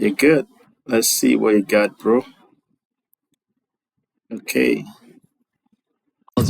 You're good. Let's see what you got, bro. Okay.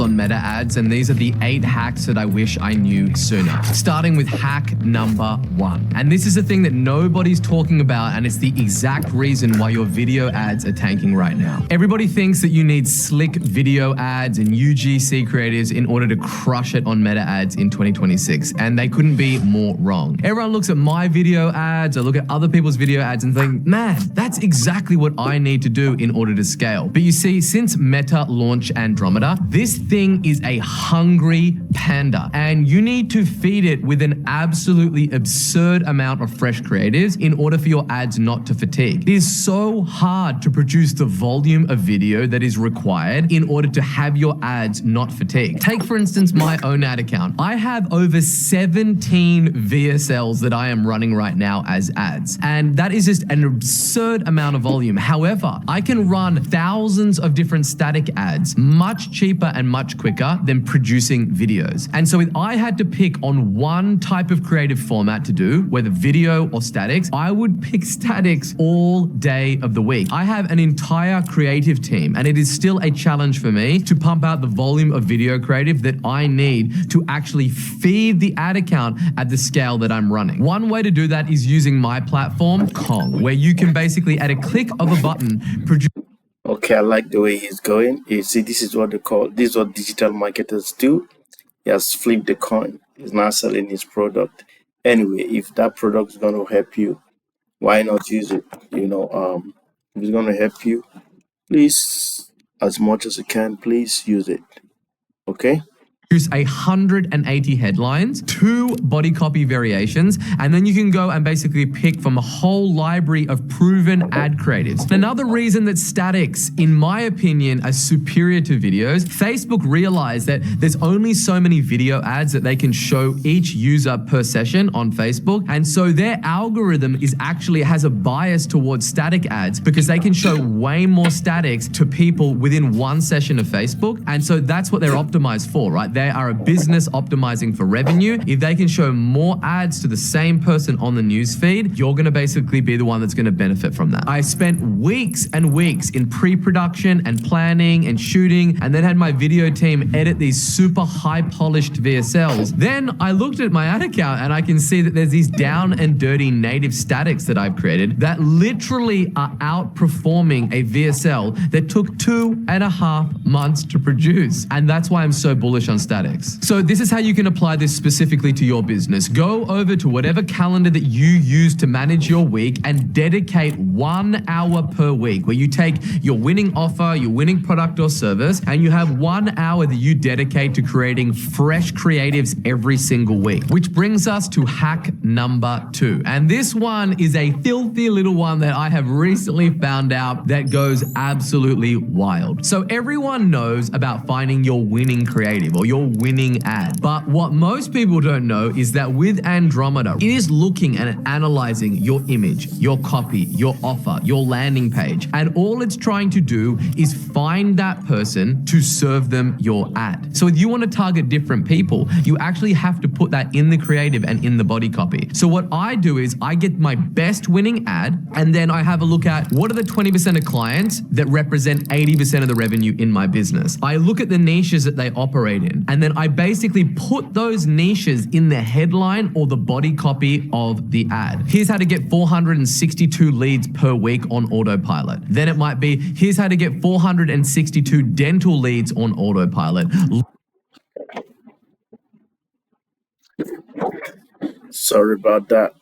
On Meta ads, and these are the 8 hacks that I wish I knew sooner. Starting with hack number 1. And this is a thing that nobody's talking about, and it's the exact reason why your video ads are tanking right now. Everybody thinks that you need slick video ads and UGC creatives in order to crush it on Meta ads in 2026, and they couldn't be more wrong. Everyone looks at my video ads or look at other people's video ads and think, man, that's exactly what I need to do in order to scale. But you see, since Meta launched Andromeda, this thing is a hungry panda, and you need to feed it with an absolutely absurd amount of fresh creatives in order for your ads not to fatigue. It is so hard to produce the volume of video that is required in order to have your ads not fatigue. Take, for instance, my own ad account. I have over 17 VSLs that I am running right now as ads, and that is just an absurd amount of volume. However, I can run thousands of different static ads much cheaper and much quicker than producing videos. And so if I had to pick on one type of creative format to do, whether video or statics, I would pick statics all day of the week. I have an entire creative team, and it is still a challenge for me to pump out the volume of video creative that I need to actually feed the ad account at the scale that I'm running. One way to do that is using my platform, Kong, where you can basically, at a click of a button, produce. Okay, I like the way he's going. You see, this is what digital marketers do. He has flipped the coin. He's not selling his product. Anyway, if that product is going to help you, why not use it? If it's going to help you, please, as much as you can, please use it. Okay? Produce 180 headlines, 2 body copy variations, and then you can go and basically pick from a whole library of proven ad creatives. Another reason that statics, in my opinion, are superior to videos, Facebook realized that there's only so many video ads that they can show each user per session on Facebook, and so their algorithm has a bias towards static ads because they can show way more statics to people within one session of Facebook, and so that's what they're optimized for, right? They are a business optimizing for revenue. If they can show more ads to the same person on the news feed, you're going to basically be the one that's going to benefit from that. I spent weeks and weeks in pre-production and planning and shooting, and then had my video team edit these super high polished VSLs. Then I looked at my ad account and I can see that there's these down and dirty native statics that I've created that literally are outperforming a VSL that took 2.5 months to produce. And that's why I'm so bullish on statics. So this is how you can apply this specifically to your business. Go over to whatever calendar that you use to manage your week and dedicate 1 hour per week where you take your winning offer, your winning product or service, and you have 1 hour that you dedicate to creating fresh creatives every single week. Which brings us to hack number 2. And this one is a filthy little one that I have recently found out that goes absolutely wild. So everyone knows about finding your winning creative or your winning ad. But what most people don't know is that with Andromeda, it is looking and analyzing your image, your copy, your offer, your landing page. And all it's trying to do is find that person to serve them your ad. So if you want to target different people, you actually have to put that in the creative and in the body copy. So what I do is I get my best winning ad, and then I have a look at what are the 20% of clients that represent 80% of the revenue in my business. I look at the niches that they operate in, and then I basically put those niches in the headline or the body copy of the ad. Here's how to get 462 leads per week on autopilot. Then it might be, here's how to get 462 dental leads on autopilot. Sorry about that.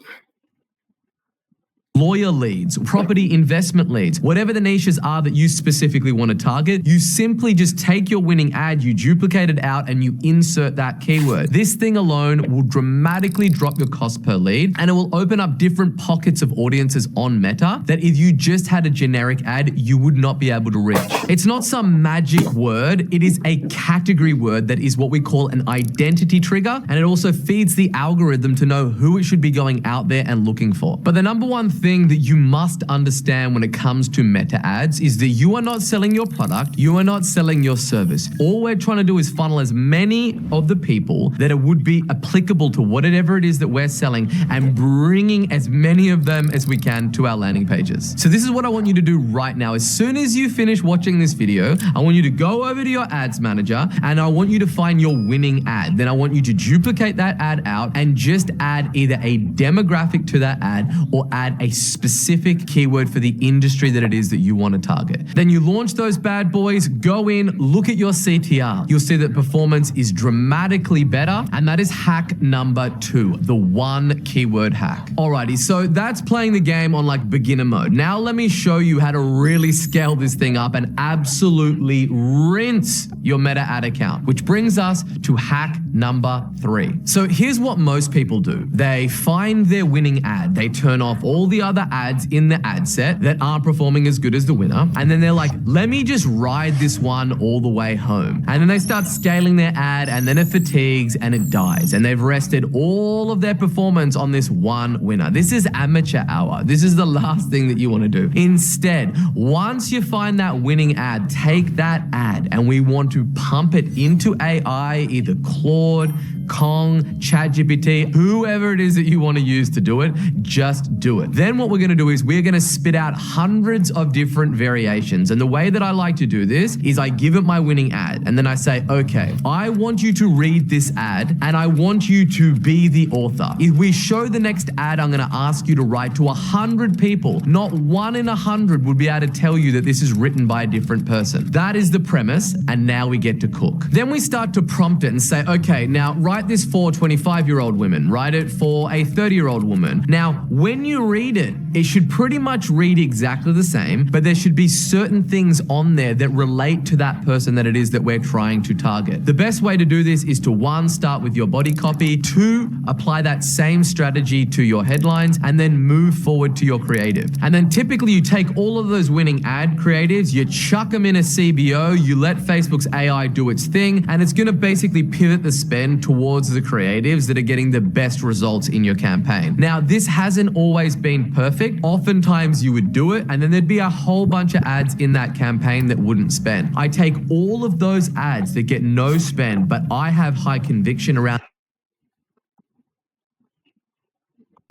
Lawyer leads, property investment leads, whatever the niches are that you specifically want to target, you simply just take your winning ad, you duplicate it out, and you insert that keyword. This thing alone will dramatically drop your cost per lead, and it will open up different pockets of audiences on Meta that if you just had a generic ad, you would not be able to reach. It's not some magic word, it is a category word that is what we call an identity trigger, and it also feeds the algorithm to know who it should be going out there and looking for. But the number one thing thing that you must understand when it comes to meta ads is that you are not selling your product, you are not selling your service. All we're trying to do is funnel as many of the people that it would be applicable to whatever it is that we're selling and bringing as many of them as we can to our landing pages. So this is what I want you to do right now. As soon as you finish watching this video, I want you to go over to your ads manager and I want you to find your winning ad. Then I want you to duplicate that ad out and just add either a demographic to that ad or add a specific keyword for the industry that it is that you want to target. Then you launch those bad boys, go in, look at your CTR. You'll see that performance is dramatically better, and that is hack number 2, the 1 keyword hack. Alrighty, so that's playing the game on like beginner mode. Now let me show you how to really scale this thing up and absolutely rinse your meta ad account, which brings us to hack number 3. So here's what most people do. They find their winning ad. They turn off all the other ads in the ad set that aren't performing as good as the winner. And then they're like, let me just ride this one all the way home. And then they start scaling their ad and then it fatigues and it dies. And they've rested all of their performance on this one winner. This is amateur hour. This is the last thing that you want to do. Instead, once you find that winning ad, take that ad and we want to pump it into AI, either Claude, Kong, ChatGPT, whoever it is that you want to use to do it, just do it. Then what we're going to do is we're going to spit out hundreds of different variations. And the way that I like to do this is I give it my winning ad and then I say, okay, I want you to read this ad and I want you to be the author. If we show the next ad, I'm going to ask you to write to 100 people. Not 1 in 100 would be able to tell you that this is written by a different person. That is the premise, and now we get to cook. Then we start to prompt it and say, okay, now write this for 25-year-old women, write it for a 30-year-old woman. Now, when you read it, it should pretty much read exactly the same, but there should be certain things on there that relate to that person that it is that we're trying to target. The best way to do this is to 1, start with your body copy, 2, apply that same strategy to your headlines, and then move forward to your creative. And then typically you take all of those winning ad creatives, you chuck them in a CBO, you let Facebook's AI do its thing, and it's gonna basically pivot the spend towards the creatives that are getting the best results in your campaign. Now, this hasn't always been perfect. Oftentimes you would do it and then there'd be a whole bunch of ads in that campaign that wouldn't spend. I take all of those ads that get no spend, but I have high conviction around,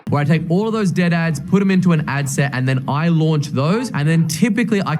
where I take all of those dead ads, put them into an ad set, and then I launch those, and then typically I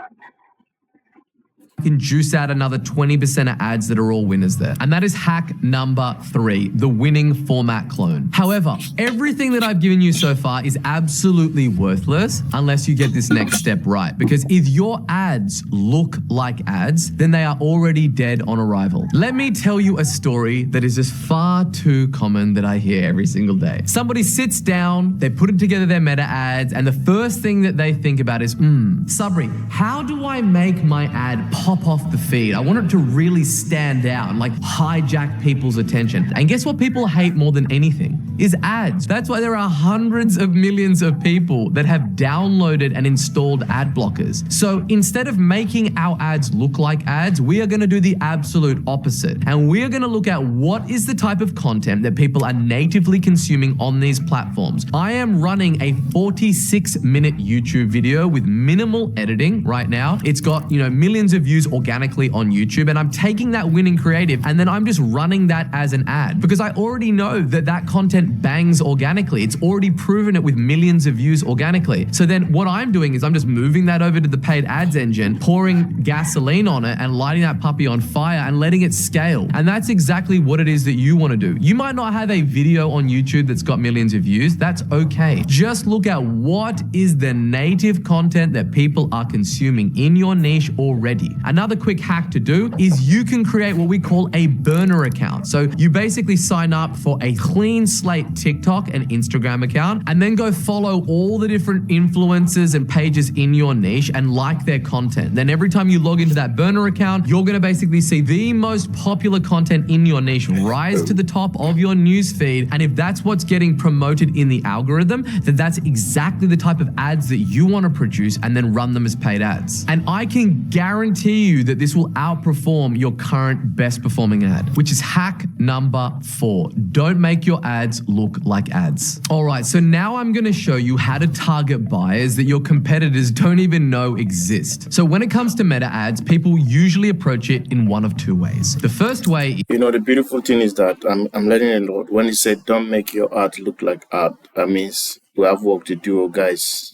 can juice out another 20% of ads that are all winners there. And that is hack number 3, the winning format clone. However, everything that I've given you so far is absolutely worthless unless you get this next step right. Because if your ads look like ads, then they are already dead on arrival. Let me tell you a story that is just far too common that I hear every single day. Somebody sits down, they put together their meta ads, and the first thing that they think about is, Sabri, how do I make my ad pop off the feed? I want it to really stand out, like hijack people's attention. And guess what people hate more than anything? Is ads. That's why there are hundreds of millions of people that have downloaded and installed ad blockers. So instead of making our ads look like ads, we are going to do the absolute opposite. And we are going to look at what is the type of content that people are natively consuming on these platforms. I am running a 46-minute YouTube video with minimal editing right now. It's got, millions of views organically on YouTube, and I'm taking that winning creative and then I'm just running that as an ad because I already know that that content bangs organically. It's already proven it with millions of views organically. So then what I'm doing is I'm just moving that over to the paid ads engine, pouring gasoline on it and lighting that puppy on fire and letting it scale. And that's exactly what it is that you want to do. You might not have a video on YouTube that's got millions of views. That's okay. Just look at what is the native content that people are consuming in your niche already. Another quick hack to do is you can create what we call a burner account. So you basically sign up for a clean slate TikTok and Instagram account and then go follow all the different influencers and pages in your niche and like their content. Then every time you log into that burner account, you're going to basically see the most popular content in your niche rise to the top of your news feed. And if that's what's getting promoted in the algorithm, then that's exactly the type of ads that you want to produce and then run them as paid ads. And I can guarantee guarantee you that this will outperform your current best performing ad, which is hack number 4. Don't make your ads look like ads. All right, so now I'm going to show you how to target buyers that your competitors don't even know exist. So when it comes to meta ads, people usually approach it in one of two ways. The first way, The beautiful thing is that I'm learning a lot. When you said don't make your art look like art, that means we have work to do, guys.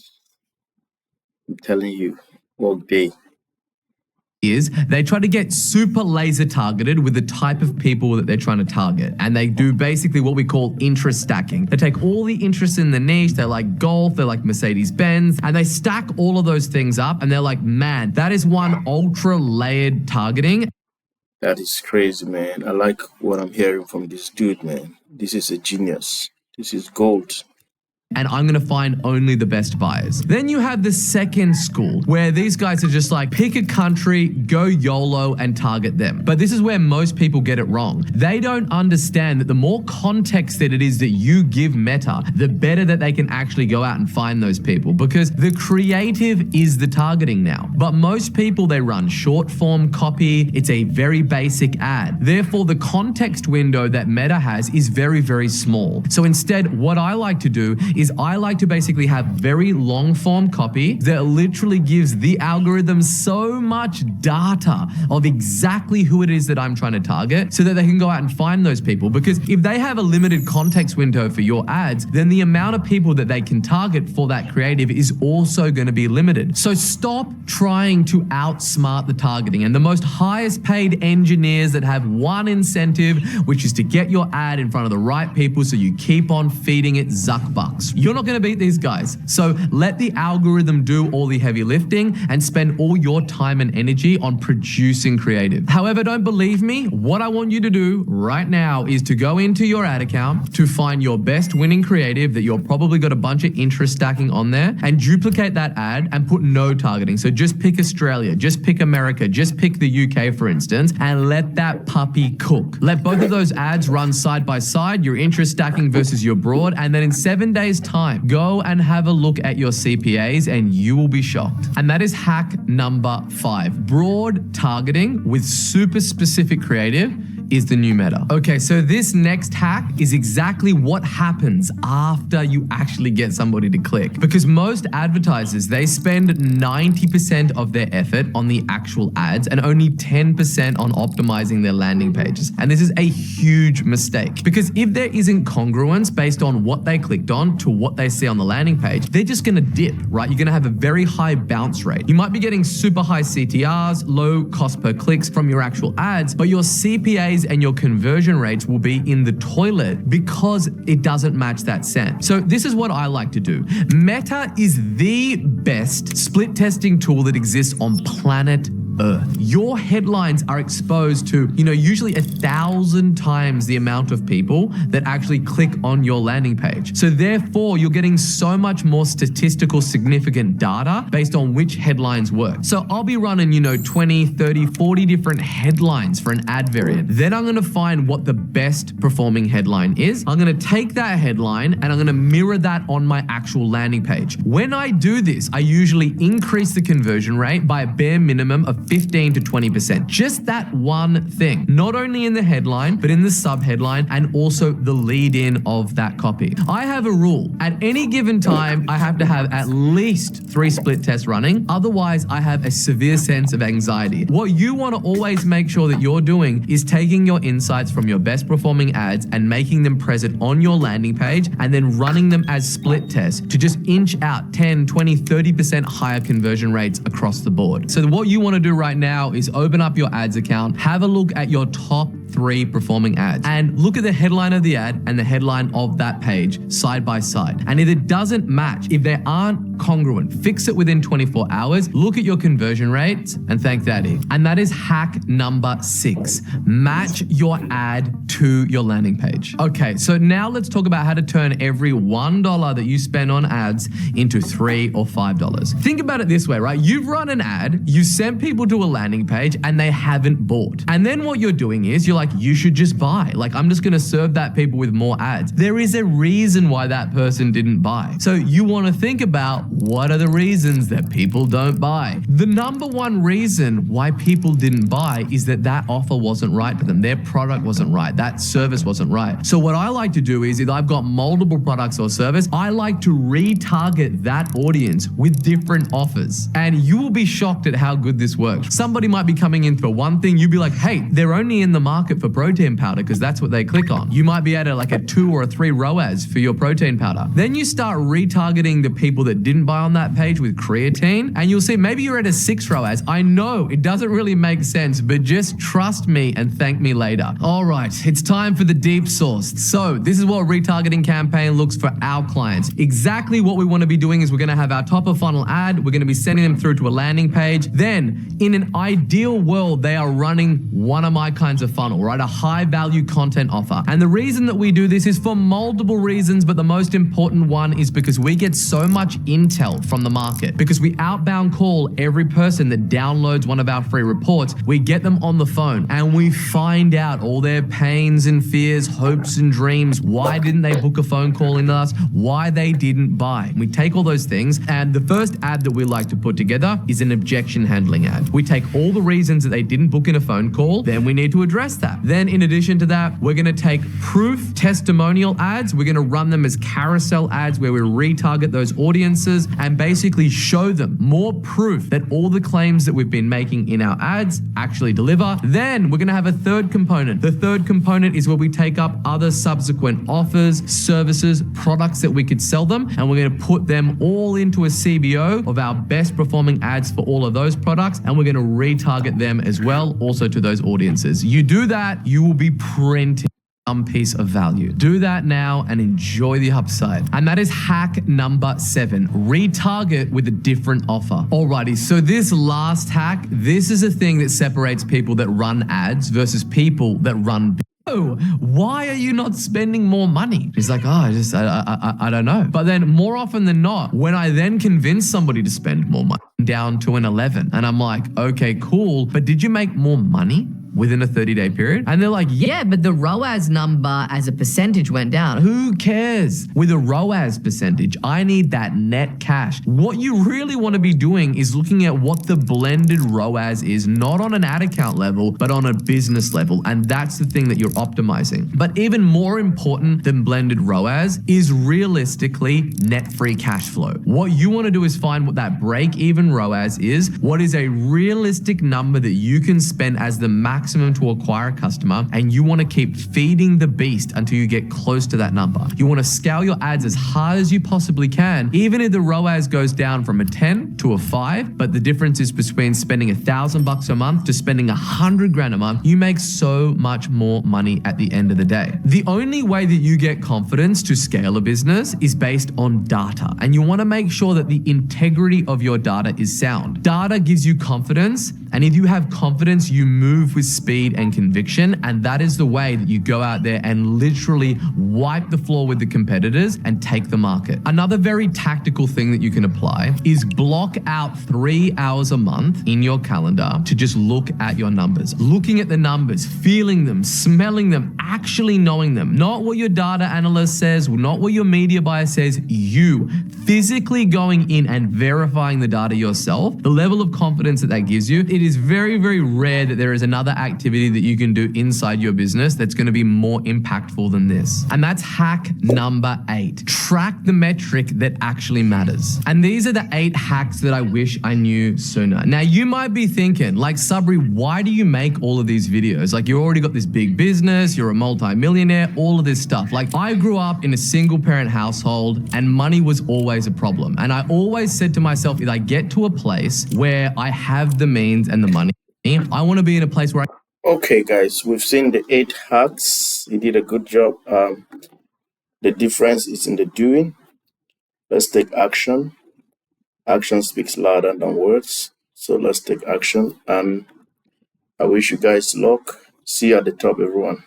I'm telling you, work day. is they try to get super laser targeted with the type of people that they're trying to target. And they do basically what we call interest stacking. They take all the interests in the niche, they like golf, they like Mercedes-Benz, and they stack all of those things up and they're like, man, that is one ultra layered targeting. That is crazy, man. I like what I'm hearing from this dude, man. This is a genius. This is gold. And I'm going to find only the best buyers. Then you have the second school where these guys are just like, pick a country, go YOLO and target them. But this is where most people get it wrong. They don't understand that the more context that it is that you give Meta, the better that they can actually go out and find those people, because the creative is the targeting now. But most people, they run short form copy. It's a very basic ad. Therefore, the context window that Meta has is very, very small. So instead, what I like to do is I like to basically have very long form copy that literally gives the algorithm so much data of exactly who it is that I'm trying to target so that they can go out and find those people. Because if they have a limited context window for your ads, then the amount of people that they can target for that creative is also going to be limited. So stop trying to outsmart the targeting. And the most highest paid engineers that have one incentive, which is to get your ad in front of the right people so you keep on feeding it Zuck bucks. You're not going to beat these guys. So let the algorithm do all the heavy lifting and spend all your time and energy on producing creative. However, don't believe me. What I want you to do right now is to go into your ad account to find your best winning creative that you're probably got a bunch of interest stacking on there, and duplicate that ad and put no targeting. So just pick Australia, just pick America, just pick the UK, for instance, and let that puppy cook. Let both of those ads run side by side, your interest stacking versus your broad, and then in 7 days time, go and have a look at your CPAs and you will be shocked. And that is hack number 5. Broad targeting with super specific creative is the new meta. Okay, so this next hack is exactly what happens after you actually get somebody to click. Because most advertisers, they spend 90% of their effort on the actual ads and only 10% on optimizing their landing pages. And this is a huge mistake, because if there isn't congruence based on what they clicked on to what they see on the landing page, they're just gonna dip, right? You're gonna have a very high bounce rate. You might be getting super high CTRs, low cost per clicks from your actual ads, but your CPAs and your conversion rates will be in the toilet because it doesn't match that send. So this is what I like to do. Meta is the best split testing tool that exists on planet Earth. Your headlines are exposed to, usually 1,000 times the amount of people that actually click on your landing page. So therefore, you're getting so much more statistical significant data based on which headlines work. So I'll be running, 20, 30, 40 different headlines for an ad variant. Then I'm going to find what the best performing headline is. I'm going to take that headline and I'm going to mirror that on my actual landing page. When I do this, I usually increase the conversion rate by a bare minimum of 15 to 20%. Just that one thing, not only in the headline, but in the sub-headline and also the lead-in of that copy. I have a rule. At any given time, I have to have at least 3 split tests running. Otherwise, I have a severe sense of anxiety. What you want to always make sure that you're doing is taking your insights from your best performing ads and making them present on your landing page and then running them as split tests to just inch out 10, 20, 30% higher conversion rates across the board. So what you want to do right now is open up your ads account, have a look at your top 3 performing ads and look at the headline of the ad and the headline of that page side by side. And if it doesn't match, if they aren't congruent, fix it within 24 hours, look at your conversion rates and thank daddy. And that is hack number 6. Match your ad to your landing page. Okay, so now let's talk about how to turn every $1 that you spend on ads into $3 or $5. Think about it this way, right? You've run an ad, you sent people to a landing page and they haven't bought. And then what you're doing is you're like, you should just buy. Like, I'm just going to serve that people with more ads. There is a reason why that person didn't buy. So you want to think about what are the reasons that people don't buy? The number one reason why people didn't buy is that offer wasn't right for them. Their product wasn't right. That service wasn't right. So what I like to do is, if I've got multiple products or service, I like to retarget that audience with different offers. And you will be shocked at how good this works. Somebody might be coming in for one thing. You'd be like, hey, they're only in the market for protein powder because that's what they click on. You might be at like a 2 or a 3 ROAS for your protein powder. Then you start retargeting the people that didn't buy on that page with creatine, and you'll see maybe you're at a 6 ROAS. I know it doesn't really make sense, but just trust me and thank me later. All right, it's time for the deep source. So this is what a retargeting campaign looks for our clients. Exactly what we want to be doing is we're going to have our top of funnel ad. We're going to be sending them through to a landing page. Then in an ideal world, they are running one of my kinds of funnel, right? A high value content offer. And the reason that we do this is for multiple reasons, but the most important one is because we get so much intel from the market. Because we outbound call every person that downloads one of our free reports. We get them on the phone and we find out all their pains and fears, hopes and dreams. Why didn't they book a phone call in us? Why they didn't buy. We take all those things, and the first ad that we like to put together is an objection handling ad. We take all the reasons that they didn't book in a phone call, then we need to address that. Then in addition to that, we're going to take proof testimonial ads. We're going to run them as carousel ads where we retarget those audiences and basically show them more proof that all the claims that we've been making in our ads actually deliver. Then we're going to have a third component. The third component is where we take up other subsequent offers, services, products that we could sell them, and we're going to put them all into a CBO of our best performing ads for all of those products, and we're going to retarget them as well also to those audiences. You do that, you will be printing some piece of value. Do that now and enjoy the upside. And that is hack number 7. Retarget with a different offer. Alrighty, so this last hack, this is a thing that separates people that run ads versus people that run. Oh, why are you not spending more money? He's like, I don't know. But then more often than not, when I then convince somebody to spend more money, down to an 11, and I'm like, okay, cool, but did you make more money within a 30-day period? And they're like, yeah, but the ROAS number as a percentage went down. Who cares? With a ROAS percentage, I need that net cash. What you really want to be doing is looking at what the blended ROAS is, not on an ad account level, but on a business level. And that's the thing that you're optimizing. But even more important than blended ROAS is realistically net free cash flow. What you want to do is find what that break-even ROAS is, what is a realistic number that you can spend as the maximum to acquire a customer, and you want to keep feeding the beast until you get close to that number. You want to scale your ads as hard as you possibly can, even if the ROAS goes down from a 10 to a 5, but the difference is between spending $1,000 a month to spending $100,000 a month. You make so much more money at the end of the day. The only way that you get confidence to scale a business is based on data, and you want to make sure that the integrity of your data is sound. Data gives you confidence, and if you have confidence, you move with speed and conviction, and that is the way that you go out there and literally wipe the floor with the competitors and take the market. Another very tactical thing that you can apply is block out 3 hours a month in your calendar to just look at your numbers. Looking at the numbers, feeling them, smelling them, actually knowing them. Not what your data analyst says, not what your media buyer says, you physically going in and verifying the data yourself. The level of confidence that that gives you, it is very, very rare that there is another activity that you can do inside your business that's going to be more impactful than this. And that's hack number 8. Track the metric that actually matters. And these are the 8 hacks that I wish I knew sooner. Now you might be thinking, like, Sabri, why do you make all of these videos? Like, you already got this big business, you're a multi-millionaire, all of this stuff. Like, I grew up in a single parent household and money was always a problem. And I always said to myself, if I get to a place where I have the means and the money, I want to be in a place where Okay, guys, we've seen the 8 hacks. You did a good job. The difference is in the doing. Let's take action. Action speaks louder than words. So let's take action. And I wish you guys luck. See you at the top, everyone.